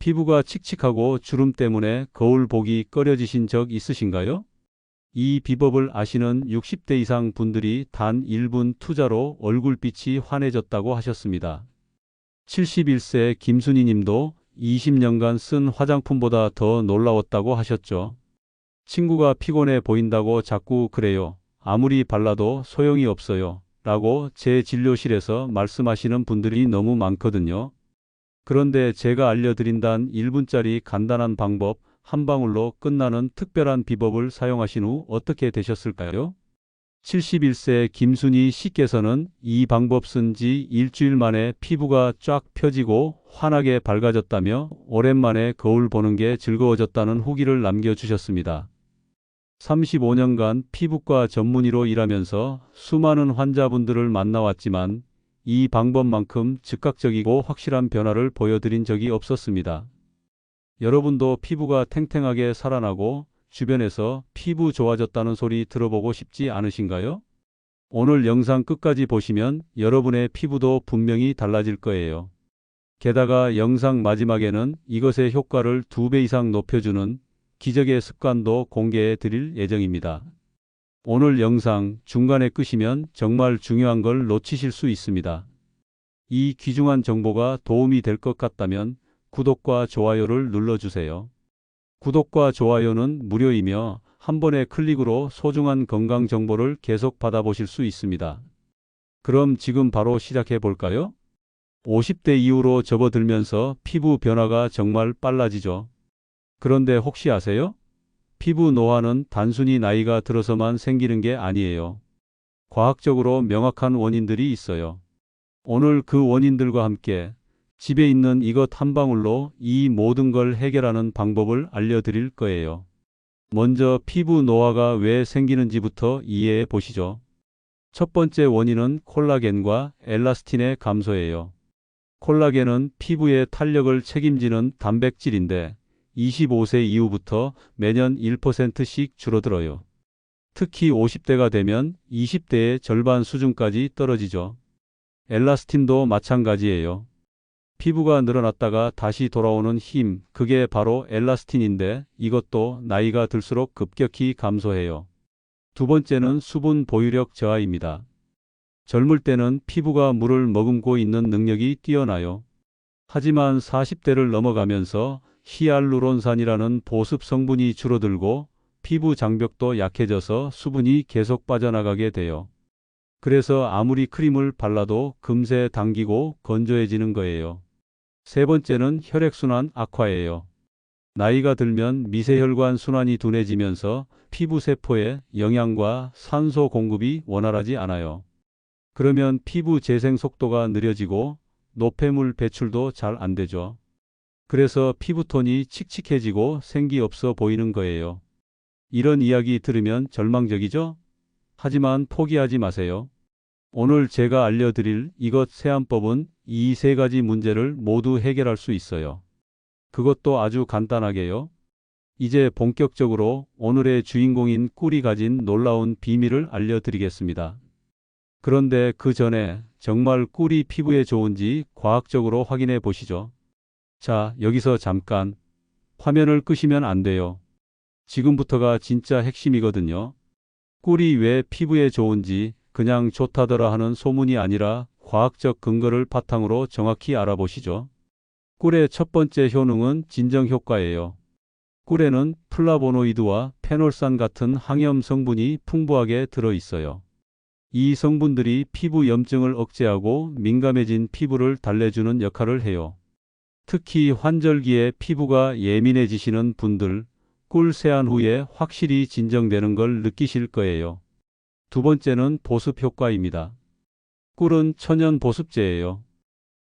피부가 칙칙하고 주름 때문에 거울 보기 꺼려지신 적 있으신가요? 이 비법을 아시는 60대 이상 분들이 단 1분 투자로 얼굴빛이 환해졌다고 하셨습니다. 71세 김순희 님도 20년간 쓴 화장품보다 더 놀라웠다고 하셨죠. 친구가 피곤해 보인다고 자꾸 그래요. 아무리 발라도 소용이 없어요. 라고 제 진료실에서 말씀하시는 분들이 너무 많거든요. 그런데 제가 알려드린단 1분짜리 간단한 방법, 한 방울로 끝나는 특별한 비법을 사용하신 후 어떻게 되셨을까요? 71세 김순희 씨께서는 이 방법 쓴 지 일주일 만에 피부가 쫙 펴지고 환하게 밝아졌다며 오랜만에 거울 보는 게 즐거워졌다는 후기를 남겨주셨습니다. 35년간 피부과 전문의로 일하면서 수많은 환자분들을 만나왔지만 이 방법만큼 즉각적이고 확실한 변화를 보여드린 적이 없었습니다. 여러분도 피부가 탱탱하게 살아나고 주변에서 피부 좋아졌다는 소리 들어보고 싶지 않으신가요? 오늘 영상 끝까지 보시면 여러분의 피부도 분명히 달라질 거예요. 게다가 영상 마지막에는 이것의 효과를 2배 이상 높여주는 기적의 습관도 공개해 드릴 예정입니다. 오늘 영상 중간에 끄시면 정말 중요한 걸 놓치실 수 있습니다. 이 귀중한 정보가 도움이 될 것 같다면 구독과 좋아요를 눌러주세요. 구독과 좋아요는 무료이며 한 번의 클릭으로 소중한 건강 정보를 계속 받아보실 수 있습니다. 그럼 지금 바로 시작해 볼까요? 50대 이후로 접어들면서 피부 변화가 정말 빨라지죠. 그런데 혹시 아세요? 피부 노화는 단순히 나이가 들어서만 생기는 게 아니에요. 과학적으로 명확한 원인들이 있어요. 오늘 그 원인들과 함께 집에 있는 이것 한 방울로 이 모든 걸 해결하는 방법을 알려드릴 거예요. 먼저 피부 노화가 왜 생기는지부터 이해해 보시죠. 첫 번째 원인은 콜라겐과 엘라스틴의 감소예요. 콜라겐은 피부의 탄력을 책임지는 단백질인데 25세 이후부터 매년 1%씩 줄어들어요. 특히 50대가 되면 20대의 절반 수준까지 떨어지죠. 엘라스틴도 마찬가지예요. 피부가 늘어났다가 다시 돌아오는 힘, 그게 바로 엘라스틴인데 이것도 나이가 들수록 급격히 감소해요. 두 번째는 수분 보유력 저하입니다. 젊을 때는 피부가 물을 머금고 있는 능력이 뛰어나요. 하지만 40대를 넘어가면서 히알루론산이라는 보습 성분이 줄어들고 피부 장벽도 약해져서 수분이 계속 빠져나가게 돼요. 그래서 아무리 크림을 발라도 금세 당기고 건조해지는 거예요. 세 번째는 혈액순환 악화예요. 나이가 들면 미세혈관 순환이 둔해지면서 피부 세포에 영양과 산소 공급이 원활하지 않아요. 그러면 피부 재생 속도가 느려지고 노폐물 배출도 잘 안 되죠. 그래서 피부톤이 칙칙해지고 생기 없어 보이는 거예요. 이런 이야기 들으면 절망적이죠? 하지만 포기하지 마세요. 오늘 제가 알려드릴 이것 세안법은 이 세 가지 문제를 모두 해결할 수 있어요. 그것도 아주 간단하게요. 이제 본격적으로 오늘의 주인공인 꿀이 가진 놀라운 비밀을 알려드리겠습니다. 그런데 그 전에 정말 꿀이 피부에 좋은지 과학적으로 확인해 보시죠. 자, 여기서 잠깐 화면을 끄시면 안 돼요. 지금부터가 진짜 핵심이거든요. 꿀이 왜 피부에 좋은지 그냥 좋다더라 하는 소문이 아니라 과학적 근거를 바탕으로 정확히 알아보시죠. 꿀의 첫 번째 효능은 진정 효과예요. 꿀에는 플라보노이드와 페놀산 같은 항염 성분이 풍부하게 들어 있어요. 이 성분들이 피부 염증을 억제하고 민감해진 피부를 달래주는 역할을 해요. 특히 환절기에 피부가 예민해지시는 분들, 꿀 세안 후에 확실히 진정되는 걸 느끼실 거예요. 두 번째는 보습 효과입니다. 꿀은 천연 보습제예요.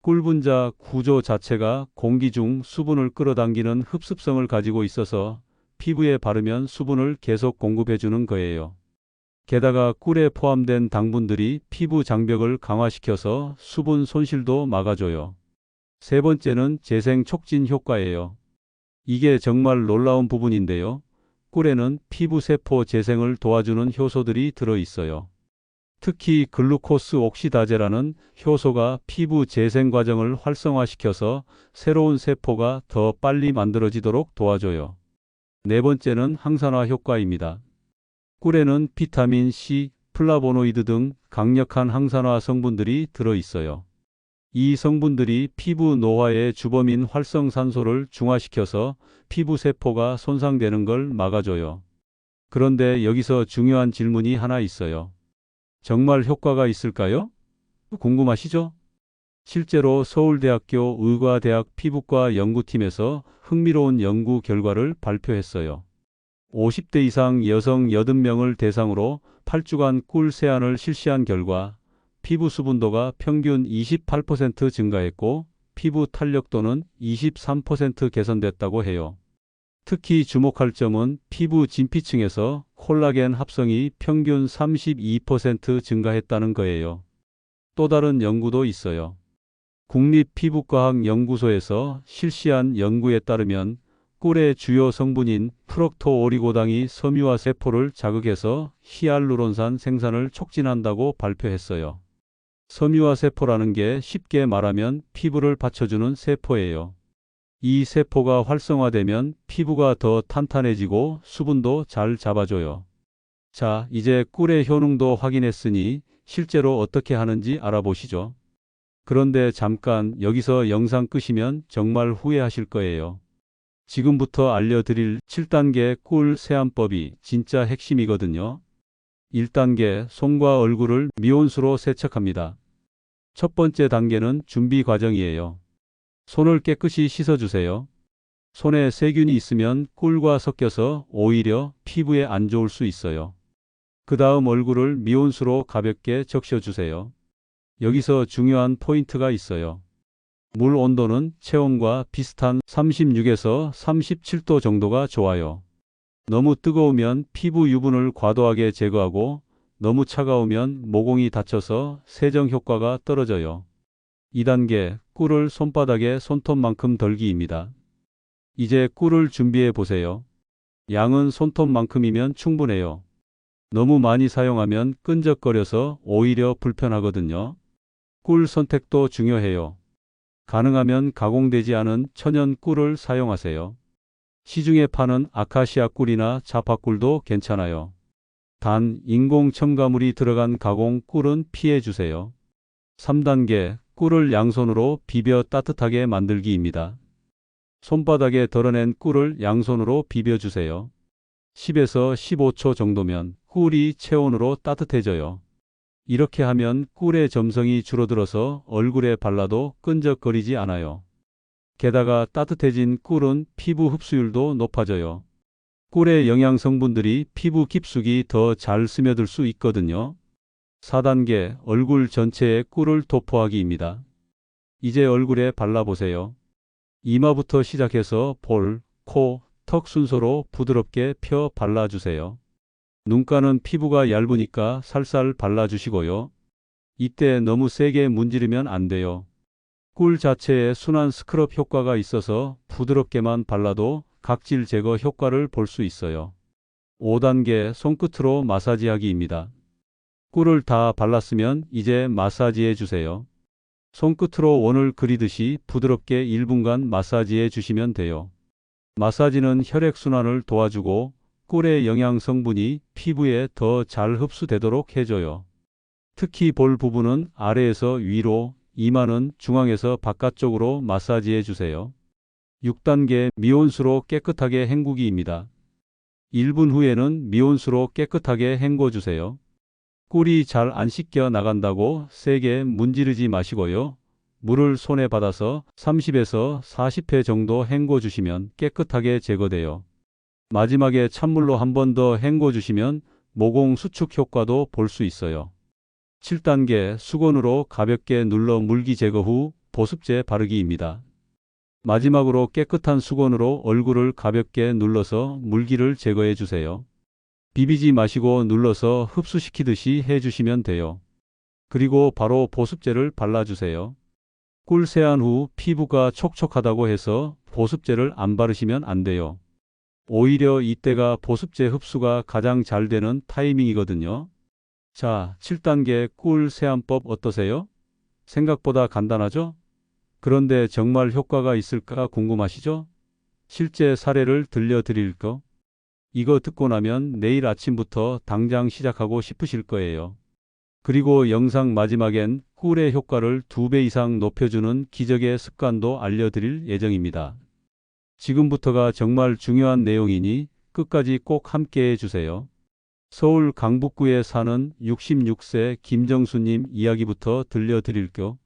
꿀 분자 구조 자체가 공기 중 수분을 끌어당기는 흡습성을 가지고 있어서 피부에 바르면 수분을 계속 공급해주는 거예요. 게다가 꿀에 포함된 당분들이 피부 장벽을 강화시켜서 수분 손실도 막아줘요. 세 번째는 재생 촉진 효과예요. 이게 정말 놀라운 부분인데요. 꿀에는 피부 세포 재생을 도와주는 효소들이 들어 있어요. 특히 글루코스 옥시다제라는 효소가 피부 재생 과정을 활성화시켜서 새로운 세포가 더 빨리 만들어지도록 도와줘요. 네 번째는 항산화 효과입니다. 꿀에는 비타민 C, 플라보노이드 등 강력한 항산화 성분들이 들어있어요. 이 성분들이 피부 노화의 주범인 활성산소를 중화시켜서 피부 세포가 손상되는 걸 막아줘요. 그런데 여기서 중요한 질문이 하나 있어요. 정말 효과가 있을까요? 궁금하시죠? 실제로 서울대학교 의과대학 피부과 연구팀에서 흥미로운 연구 결과를 발표했어요. 50대 이상 여성 80명을 대상으로 8주간 꿀 세안을 실시한 결과 피부 수분도가 평균 28% 증가했고 피부 탄력도는 23% 개선됐다고 해요. 특히 주목할 점은 피부 진피층에서 콜라겐 합성이 평균 32% 증가했다는 거예요. 또 다른 연구도 있어요. 국립피부과학연구소에서 실시한 연구에 따르면 꿀의 주요 성분인 프록토오리고당이 섬유화 세포를 자극해서 히알루론산 생산을 촉진한다고 발표했어요. 섬유화 세포라는 게 쉽게 말하면 피부를 받쳐주는 세포예요. 이 세포가 활성화되면 피부가 더 탄탄해지고 수분도 잘 잡아줘요. 자, 이제 꿀의 효능도 확인했으니 실제로 어떻게 하는지 알아보시죠. 그런데 잠깐 여기서 영상 끄시면 정말 후회하실 거예요. 지금부터 알려드릴 7단계 꿀 세안법이 진짜 핵심이거든요. 1단계 손과 얼굴을 미온수로 세척합니다. 첫 번째 단계는 준비 과정이에요. 손을 깨끗이 씻어주세요. 손에 세균이 있으면 꿀과 섞여서 오히려 피부에 안 좋을 수 있어요. 그 다음 얼굴을 미온수로 가볍게 적셔주세요. 여기서 중요한 포인트가 있어요. 물 온도는 체온과 비슷한 36에서 37도 정도가 좋아요. 너무 뜨거우면 피부 유분을 과도하게 제거하고 너무 차가우면 모공이 다쳐서 세정 효과가 떨어져요. 2단계 꿀을 손바닥에 손톱만큼 덜기입니다. 이제 꿀을 준비해 보세요. 양은 손톱만큼이면 충분해요. 너무 많이 사용하면 끈적거려서 오히려 불편하거든요. 꿀 선택도 중요해요. 가능하면 가공되지 않은 천연 꿀을 사용하세요. 시중에 파는 아카시아 꿀이나 자파꿀도 괜찮아요. 단 인공 첨가물이 들어간 가공 꿀은 피해 주세요. 3단계 꿀을 양손으로 비벼 따뜻하게 만들기입니다. 손바닥에 덜어낸 꿀을 양손으로 비벼주세요. 10에서 15초 정도면 꿀이 체온으로 따뜻해져요. 이렇게 하면 꿀의 점성이 줄어들어서 얼굴에 발라도 끈적거리지 않아요. 게다가 따뜻해진 꿀은 피부 흡수율도 높아져요. 꿀의 영양 성분들이 피부 깊숙이 더 잘 스며들 수 있거든요. 4단계 얼굴 전체에 꿀을 도포하기입니다. 이제 얼굴에 발라보세요. 이마부터 시작해서 볼, 코, 턱 순서로 부드럽게 펴 발라주세요. 눈가는 피부가 얇으니까 살살 발라주시고요. 이때 너무 세게 문지르면 안 돼요. 꿀 자체에 순한 스크럽 효과가 있어서 부드럽게만 발라도 각질 제거 효과를 볼 수 있어요. 5단계 손끝으로 마사지하기입니다. 꿀을 다 발랐으면 이제 마사지해 주세요. 손끝으로 원을 그리듯이 부드럽게 1분간 마사지해 주시면 돼요. 마사지는 혈액순환을 도와주고 꿀의 영양 성분이 피부에 더 잘 흡수되도록 해줘요. 특히 볼 부분은 아래에서 위로, 이마는 중앙에서 바깥쪽으로 마사지해 주세요. 6단계 미온수로 깨끗하게 헹구기입니다. 1분 후에는 미온수로 깨끗하게 헹궈 주세요. 꿀이 잘 안 씻겨 나간다고 세게 문지르지 마시고요. 물을 손에 받아서 30에서 40회 정도 헹궈 주시면 깨끗하게 제거돼요. 마지막에 찬물로 한 번 더 헹궈 주시면 모공 수축 효과도 볼 수 있어요. 7단계 수건으로 가볍게 눌러 물기 제거 후 보습제 바르기입니다. 마지막으로 깨끗한 수건으로 얼굴을 가볍게 눌러서 물기를 제거해 주세요. 비비지 마시고 눌러서 흡수시키듯이 해주시면 돼요. 그리고 바로 보습제를 발라주세요. 꿀 세안 후 피부가 촉촉하다고 해서 보습제를 안 바르시면 안 돼요. 오히려 이때가 보습제 흡수가 가장 잘 되는 타이밍이거든요. 자, 7단계 꿀 세안법 어떠세요? 생각보다 간단하죠? 그런데 정말 효과가 있을까 궁금하시죠? 실제 사례를 들려드릴까? 이거 듣고 나면 내일 아침부터 당장 시작하고 싶으실 거예요. 그리고 영상 마지막엔 꿀의 효과를 2배 이상 높여주는 기적의 습관도 알려드릴 예정입니다. 지금부터가 정말 중요한 내용이니 끝까지 꼭 함께 해주세요. 서울 강북구에 사는 66세 김정수님 이야기부터 들려드릴게요.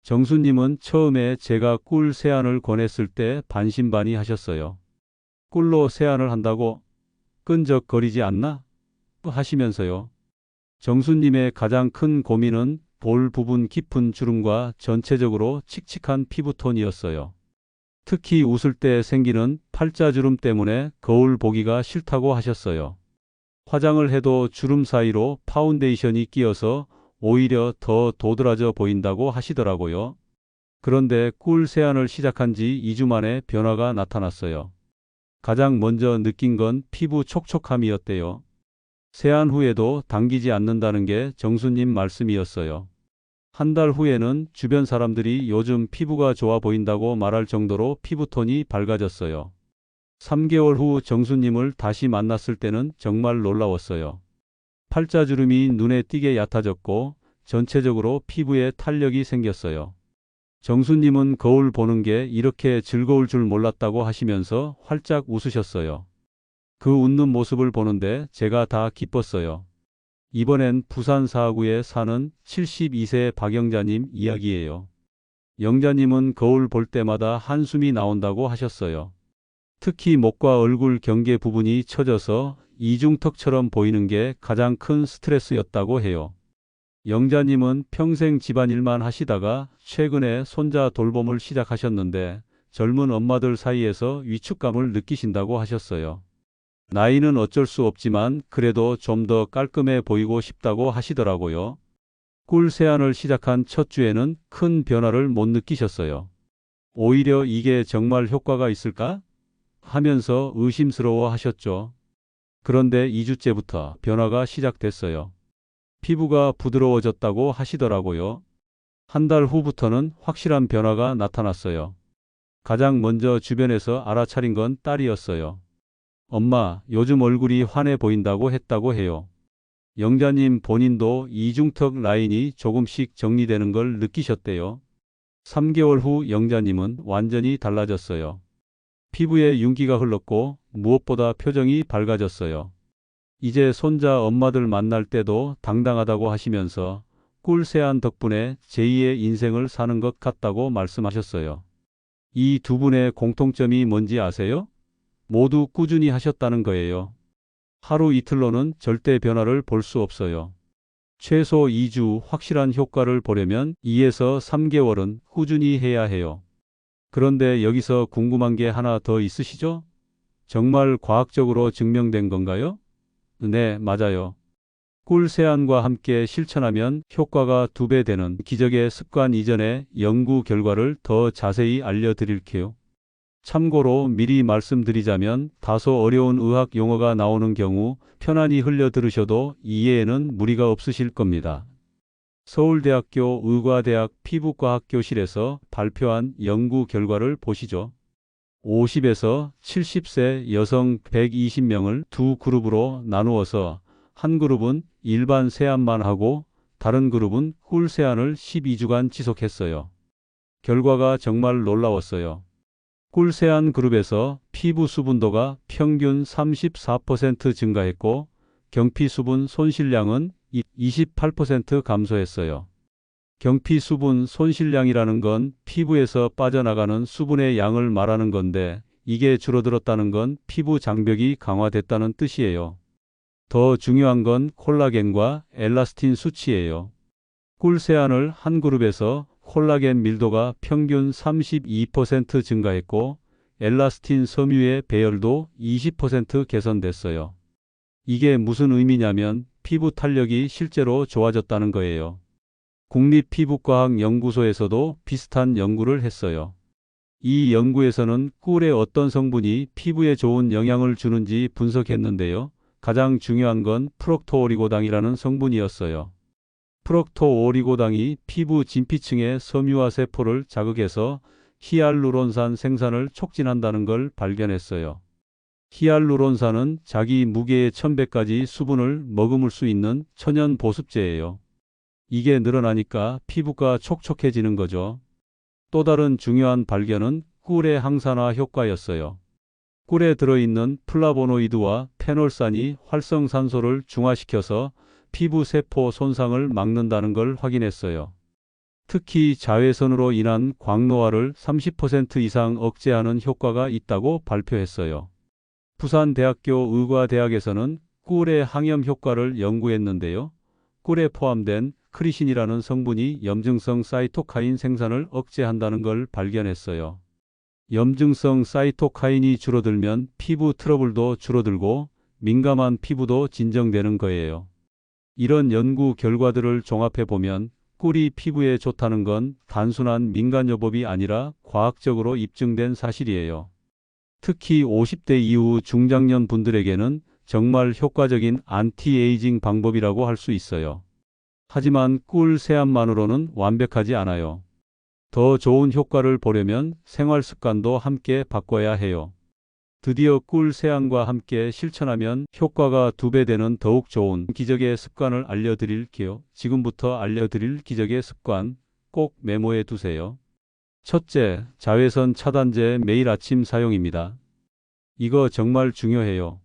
정수님은 처음에 제가 꿀 세안을 권했을 때 반신반의하셨어요. 꿀로 세안을 한다고 끈적거리지 않나? 하시면서요. 정수님의 가장 큰 고민은 볼 부분 깊은 주름과 전체적으로 칙칙한 피부톤이었어요. 특히 웃을 때 생기는 팔자주름 때문에 거울 보기가 싫다고 하셨어요. 화장을 해도 주름 사이로 파운데이션이 끼어서 오히려 더 도드라져 보인다고 하시더라고요. 그런데 꿀 세안을 시작한 지 2주 만에 변화가 나타났어요. 가장 먼저 느낀 건 피부 촉촉함이었대요. 세안 후에도 당기지 않는다는 게 정수님 말씀이었어요. 한 달 후에는 주변 사람들이 요즘 피부가 좋아 보인다고 말할 정도로 피부톤이 밝아졌어요. 3개월 후 정수님을 다시 만났을 때는 정말 놀라웠어요. 팔자주름이 눈에 띄게 얕아졌고 전체적으로 피부에 탄력이 생겼어요. 정수님은 거울 보는 게 이렇게 즐거울 줄 몰랐다고 하시면서 활짝 웃으셨어요. 그 웃는 모습을 보는데 제가 다 기뻤어요. 이번엔 부산 사구에 사는 72세 박영자님 이야기예요. 영자님은 거울 볼 때마다 한숨이 나온다고 하셨어요. 특히 목과 얼굴 경계 부분이 처져서 이중턱처럼 보이는 게 가장 큰 스트레스였다고 해요. 영자님은 평생 집안일만 하시다가 최근에 손자 돌봄을 시작하셨는데 젊은 엄마들 사이에서 위축감을 느끼신다고 하셨어요. 나이는 어쩔 수 없지만 그래도 좀 더 깔끔해 보이고 싶다고 하시더라고요. 꿀 세안을 시작한 첫 주에는 큰 변화를 못 느끼셨어요. 오히려 이게 정말 효과가 있을까? 하면서 의심스러워 하셨죠. 그런데 2주째부터 변화가 시작됐어요. 피부가 부드러워졌다고 하시더라고요. 한 달 후부터는 확실한 변화가 나타났어요. 가장 먼저 주변에서 알아차린 건 딸이었어요. 엄마, 요즘 얼굴이 환해 보인다고 했다고 해요. 영자님 본인도 이중턱 라인이 조금씩 정리되는 걸 느끼셨대요. 3개월 후 영자님은 완전히 달라졌어요. 피부에 윤기가 흘렀고 무엇보다 표정이 밝아졌어요. 이제 손자 엄마들 만날 때도 당당하다고 하시면서 꿀 세안 덕분에 제2의 인생을 사는 것 같다고 말씀하셨어요. 이 두 분의 공통점이 뭔지 아세요? 모두 꾸준히 하셨다는 거예요. 하루 이틀로는 절대 변화를 볼 수 없어요. 최소 2주 확실한 효과를 보려면 2에서 3개월은 꾸준히 해야 해요. 그런데 여기서 궁금한 게 하나 더 있으시죠? 정말 과학적으로 증명된 건가요? 네, 맞아요. 꿀 세안과 함께 실천하면 효과가 2배 되는 기적의 습관 이전의 연구 결과를 더 자세히 알려드릴게요. 참고로 미리 말씀드리자면 다소 어려운 의학 용어가 나오는 경우 편안히 흘려 들으셔도 이해에는 무리가 없으실 겁니다. 서울대학교 의과대학 피부과학교실에서 발표한 연구 결과를 보시죠. 50에서 70세 여성 120명을 두 그룹으로 나누어서 한 그룹은 일반 세안만 하고 다른 그룹은 꿀 세안을 12주간 지속했어요. 결과가 정말 놀라웠어요. 꿀 세안 그룹에서 피부 수분도가 평균 34% 증가했고 경피 수분 손실량은 28% 감소했어요. 경피 수분 손실량이라는 건 피부에서 빠져나가는 수분의 양을 말하는 건데 이게 줄어들었다는 건 피부 장벽이 강화됐다는 뜻이에요. 더 중요한 건 콜라겐과 엘라스틴 수치예요. 꿀 세안을 한 그룹에서 콜라겐 밀도가 평균 32% 증가했고 엘라스틴 섬유의 배열도 20% 개선됐어요. 이게 무슨 의미냐면 피부 탄력이 실제로 좋아졌다는 거예요. 국립피부과학연구소에서도 비슷한 연구를 했어요. 이 연구에서는 꿀의 어떤 성분이 피부에 좋은 영향을 주는지 분석했는데요. 가장 중요한 건 프록토오리고당이라는 성분이었어요. 프록토오리고당이 피부 진피층의 섬유화 세포를 자극해서 히알루론산 생산을 촉진한다는 걸 발견했어요. 히알루론산은 자기 무게의 1000배까지 수분을 머금을 수 있는 천연 보습제예요. 이게 늘어나니까 피부가 촉촉해지는 거죠. 또 다른 중요한 발견은 꿀의 항산화 효과였어요. 꿀에 들어있는 플라보노이드와 페놀산이 활성산소를 중화시켜서 피부 세포 손상을 막는다는 걸 확인했어요. 특히 자외선으로 인한 광노화를 30% 이상 억제하는 효과가 있다고 발표했어요. 부산대학교 의과대학에서는 꿀의 항염 효과를 연구했는데요. 꿀에 포함된 크리신이라는 성분이 염증성 사이토카인 생산을 억제한다는 걸 발견했어요. 염증성 사이토카인이 줄어들면 피부 트러블도 줄어들고 민감한 피부도 진정되는 거예요. 이런 연구 결과들을 종합해 보면 꿀이 피부에 좋다는 건 단순한 민간요법이 아니라 과학적으로 입증된 사실이에요. 특히 50대 이후 중장년 분들에게는 정말 효과적인 안티에이징 방법이라고 할 수 있어요. 하지만 꿀 세안만으로는 완벽하지 않아요. 더 좋은 효과를 보려면 생활 습관도 함께 바꿔야 해요. 드디어 꿀 세안과 함께 실천하면 효과가 2배 되는 더욱 좋은 기적의 습관을 알려드릴게요. 지금부터 알려드릴 기적의 습관 꼭 메모해 두세요. 첫째, 자외선 차단제 매일 아침 사용입니다. 이거 정말 중요해요.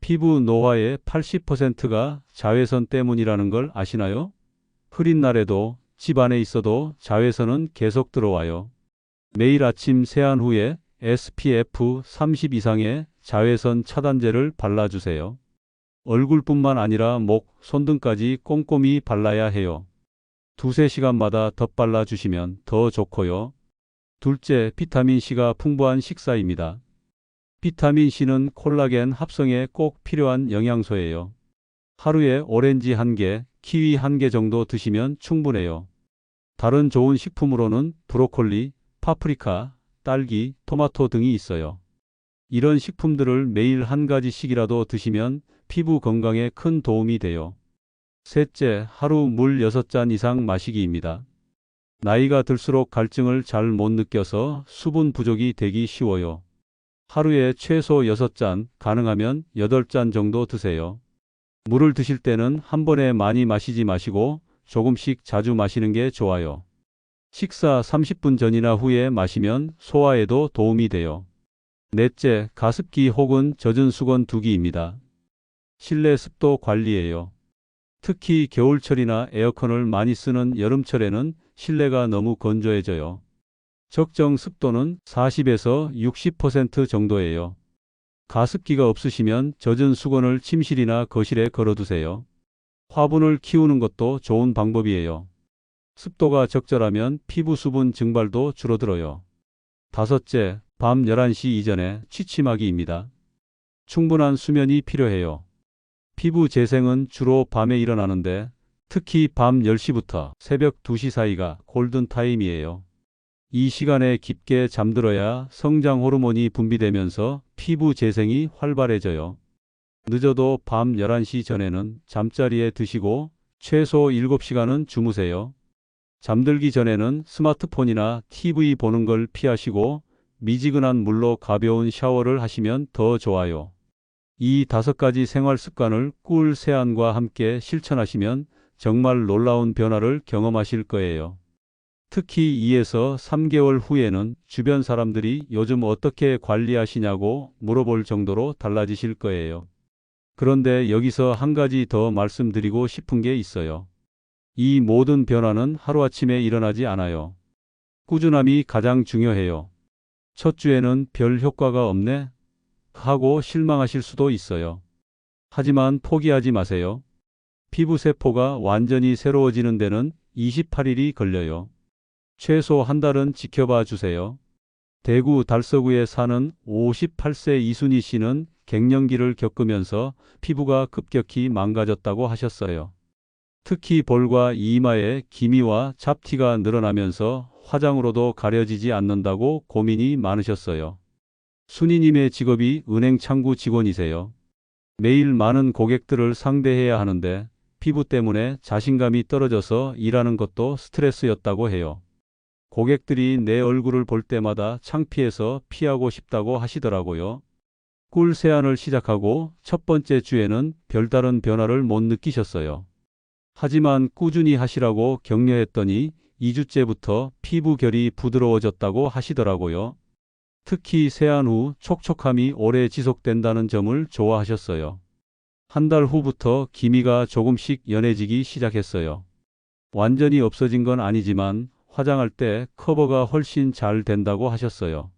피부 노화의 80%가 자외선 때문이라는 걸 아시나요? 흐린 날에도 집 안에 있어도 자외선은 계속 들어와요. 매일 아침 세안 후에 SPF 30 이상의 자외선 차단제를 발라주세요. 얼굴뿐만 아니라 목, 손등까지 꼼꼼히 발라야 해요. 2~3시간마다 덧발라주시면 더 좋고요. 둘째, 비타민C가 풍부한 식사입니다. 비타민C는 콜라겐 합성에 꼭 필요한 영양소예요. 하루에 오렌지 1개, 키위 1개 정도 드시면 충분해요. 다른 좋은 식품으로는 브로콜리, 파프리카, 딸기, 토마토 등이 있어요. 이런 식품들을 매일 1가지씩이라도 드시면 피부 건강에 큰 도움이 돼요. 셋째, 하루 물 6잔 이상 마시기입니다. 나이가 들수록 갈증을 잘 못 느껴서 수분 부족이 되기 쉬워요. 하루에 최소 6잔, 가능하면 8잔 정도 드세요. 물을 드실 때는 한 번에 많이 마시지 마시고 조금씩 자주 마시는 게 좋아요. 식사 30분 전이나 후에 마시면 소화에도 도움이 돼요. 넷째, 가습기 혹은 젖은 수건 두기입니다. 실내 습도 관리예요. 특히 겨울철이나 에어컨을 많이 쓰는 여름철에는 실내가 너무 건조해져요. 적정 습도는 40에서 60% 정도예요. 가습기가 없으시면 젖은 수건을 침실이나 거실에 걸어두세요. 화분을 키우는 것도 좋은 방법이에요. 습도가 적절하면 피부 수분 증발도 줄어들어요. 다섯째, 밤 11시 이전에 취침하기입니다. 충분한 수면이 필요해요. 피부 재생은 주로 밤에 일어나는데 특히 밤 10시부터 새벽 2시 사이가 골든타임이에요. 이 시간에 깊게 잠들어야 성장 호르몬이 분비되면서 피부 재생이 활발해져요. 늦어도 밤 11시 전에는 잠자리에 드시고 최소 7시간은 주무세요. 잠들기 전에는 스마트폰이나 TV 보는 걸 피하시고 미지근한 물로 가벼운 샤워를 하시면 더 좋아요. 이 5가지 생활 습관을 꿀 세안과 함께 실천하시면 정말 놀라운 변화를 경험하실 거예요. 특히 2에서 3개월 후에는 주변 사람들이 요즘 어떻게 관리하시냐고 물어볼 정도로 달라지실 거예요. 그런데 여기서 한 가지 더 말씀드리고 싶은 게 있어요. 이 모든 변화는 하루아침에 일어나지 않아요. 꾸준함이 가장 중요해요. 첫 주에는 별 효과가 없네 하고 실망하실 수도 있어요. 하지만 포기하지 마세요. 피부 세포가 완전히 새로워지는 데는 28일이 걸려요. 최소 한 달은 지켜봐 주세요. 대구 달서구에 사는 58세 이순희 씨는 갱년기를 겪으면서 피부가 급격히 망가졌다고 하셨어요. 특히 볼과 이마에 기미와 잡티가 늘어나면서 화장으로도 가려지지 않는다고 고민이 많으셨어요. 순희님의 직업이 은행 창구 직원이세요. 매일 많은 고객들을 상대해야 하는데 피부 때문에 자신감이 떨어져서 일하는 것도 스트레스였다고 해요. 고객들이 내 얼굴을 볼 때마다 창피해서 피하고 싶다고 하시더라고요. 꿀 세안을 시작하고 첫 번째 주에는 별다른 변화를 못 느끼셨어요. 하지만 꾸준히 하시라고 격려했더니 2주째부터 피부 결이 부드러워졌다고 하시더라고요. 특히 세안 후 촉촉함이 오래 지속된다는 점을 좋아하셨어요. 한 달 후부터 기미가 조금씩 연해지기 시작했어요. 완전히 없어진 건 아니지만 화장할 때 커버가 훨씬 잘 된다고 하셨어요.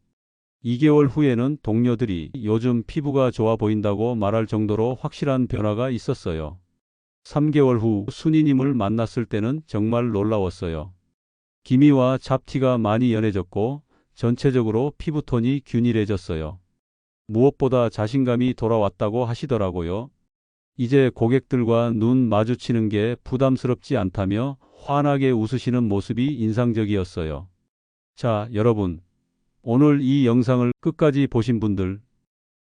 2개월 후에는 동료들이 요즘 피부가 좋아 보인다고 말할 정도로 확실한 변화가 있었어요. 3개월 후 순이님을 만났을 때는 정말 놀라웠어요. 기미와 잡티가 많이 연해졌고 전체적으로 피부톤이 균일해졌어요. 무엇보다 자신감이 돌아왔다고 하시더라고요. 이제 고객들과 눈 마주치는 게 부담스럽지 않다며 환하게 웃으시는 모습이 인상적이었어요. 자, 여러분. 오늘 이 영상을 끝까지 보신 분들,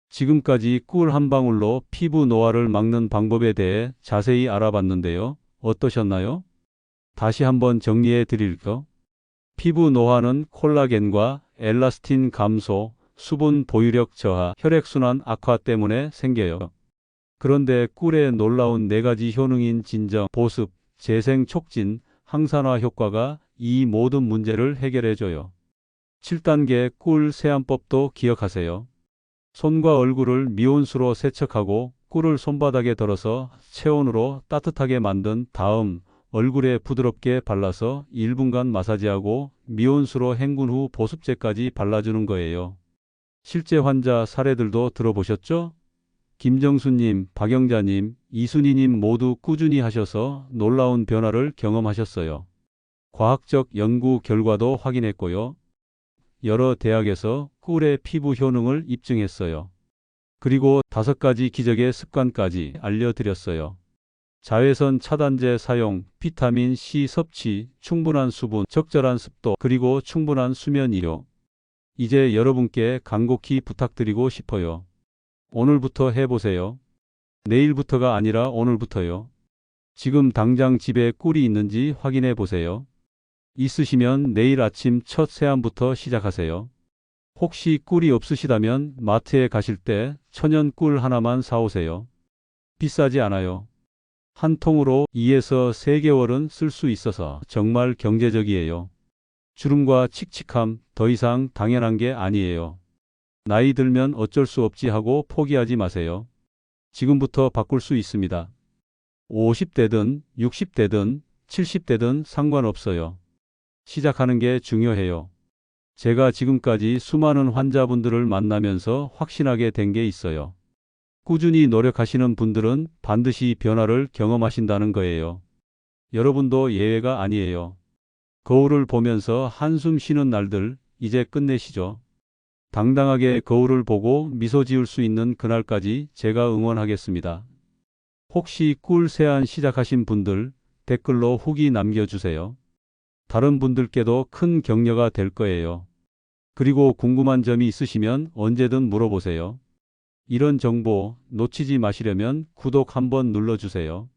지금까지 꿀 한 방울로 피부 노화를 막는 방법에 대해 자세히 알아봤는데요. 어떠셨나요? 다시 한번 정리해 드릴게요. 피부 노화는 콜라겐과 엘라스틴 감소, 수분 보유력 저하, 혈액순환 악화 때문에 생겨요. 그런데 꿀의 놀라운 4가지 효능인 진정, 보습, 재생 촉진, 항산화 효과가 이 모든 문제를 해결해줘요. 7단계 꿀 세안법도 기억하세요. 손과 얼굴을 미온수로 세척하고 꿀을 손바닥에 덜어서 체온으로 따뜻하게 만든 다음 얼굴에 부드럽게 발라서 1분간 마사지하고 미온수로 헹군 후 보습제까지 발라주는 거예요. 실제 환자 사례들도 들어보셨죠? 김정수님, 박영자님, 이순희님 모두 꾸준히 하셔서 놀라운 변화를 경험하셨어요. 과학적 연구 결과도 확인했고요. 여러 대학에서 꿀의 피부 효능을 입증했어요. 그리고 5가지 기적의 습관까지 알려드렸어요. 자외선 차단제 사용, 비타민 C 섭취, 충분한 수분, 적절한 습도, 그리고 충분한 수면 이용. 이제 여러분께 간곡히 부탁드리고 싶어요. 오늘부터 해보세요. 내일부터가 아니라 오늘부터요. 지금 당장 집에 꿀이 있는지 확인해 보세요. 있으시면 내일 아침 첫 세안부터 시작하세요. 혹시 꿀이 없으시다면 마트에 가실 때 천연 꿀 하나만 사오세요. 비싸지 않아요. 한 통으로 2에서 3개월은 쓸 수 있어서 정말 경제적이에요. 주름과 칙칙함 더 이상 당연한 게 아니에요. 나이 들면 어쩔 수 없지 하고 포기하지 마세요. 지금부터 바꿀 수 있습니다. 50대든 60대든 70대든 상관없어요. 시작하는 게 중요해요. 제가 지금까지 수많은 환자분들을 만나면서 확신하게 된 게 있어요. 꾸준히 노력하시는 분들은 반드시 변화를 경험하신다는 거예요. 여러분도 예외가 아니에요. 거울을 보면서 한숨 쉬는 날들 이제 끝내시죠. 당당하게 거울을 보고 미소 지을 수 있는 그날까지 제가 응원하겠습니다. 혹시 꿀 세안 시작하신 분들 댓글로 후기 남겨주세요. 다른 분들께도 큰 격려가 될 거예요. 그리고 궁금한 점이 있으시면 언제든 물어보세요. 이런 정보 놓치지 마시려면 구독 한번 눌러주세요.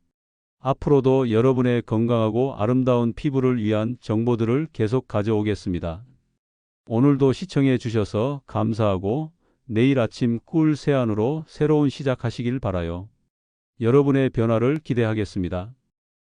앞으로도 여러분의 건강하고 아름다운 피부를 위한 정보들을 계속 가져오겠습니다. 오늘도 시청해 주셔서 감사하고 내일 아침 꿀 세안으로 새로운 시작하시길 바라요. 여러분의 변화를 기대하겠습니다.